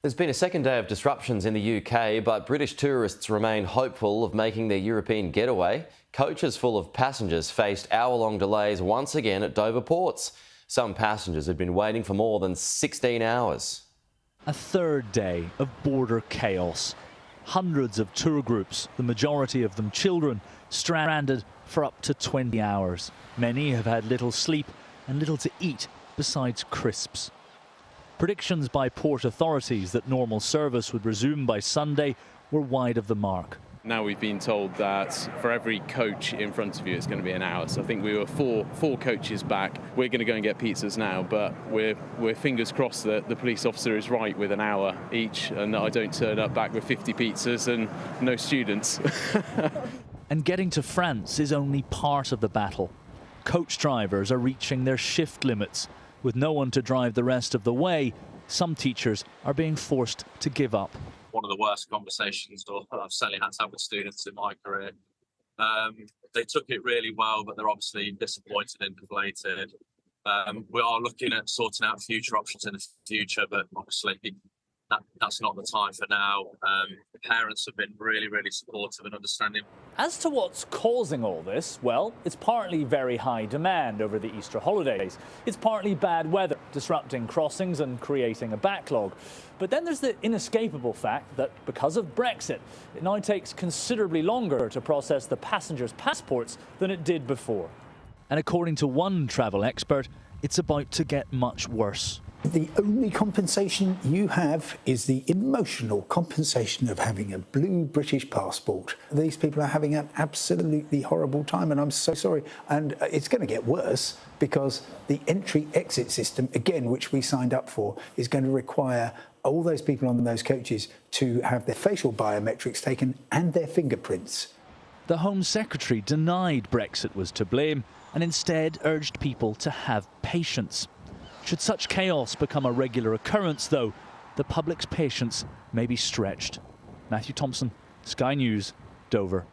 There's been a second day of disruptions in the UK, but British tourists remain hopeful of making their European getaway. Coaches full of passengers faced hour-long delays once again at Dover ports. Some passengers had been waiting for more than 16 hours. A third day of border chaos. Hundreds of tour groups, the majority of them children, stranded for up to 20 hours. Many have had little sleep and little to eat besides crisps. Predictions by port authorities that normal service would resume by Sunday were wide of the mark. Now we've been told that for every coach in front of you, it's going to be an hour. So I think we were four coaches back. We're going to go and get pizzas now, but we're fingers crossed that the police officer is right with an hour each and that I don't turn up back with 50 pizzas and no students. And getting to France is only part of the battle. Coach drivers are reaching their shift limits. With no one to drive the rest of the way, some teachers are being forced to give up. One of the worst conversations I've certainly had to have with students in my career. They took it really well, but they're obviously disappointed and deflated. We are looking at sorting out future options in the future, but obviously that's not the time for now. The parents have been really, really supportive and understanding. As to what's causing all this, well, it's partly very high demand over the Easter holidays. It's partly bad weather, disrupting crossings and creating a backlog. But then there's the inescapable fact that because of Brexit, it now takes considerably longer to process the passengers' passports than it did before. And according to one travel expert, it's about to get much worse. The only compensation you have is the emotional compensation of having a blue British passport. These people are having an absolutely horrible time, and I'm so sorry. And it's going to get worse because the entry-exit system, again, which we signed up for, is going to require all those people on those coaches to have their facial biometrics taken and their fingerprints. The Home Secretary denied Brexit was to blame and instead urged people to have patience. Should such chaos become a regular occurrence, though, the public's patience may be stretched. Matthew Thompson, Sky News, Dover.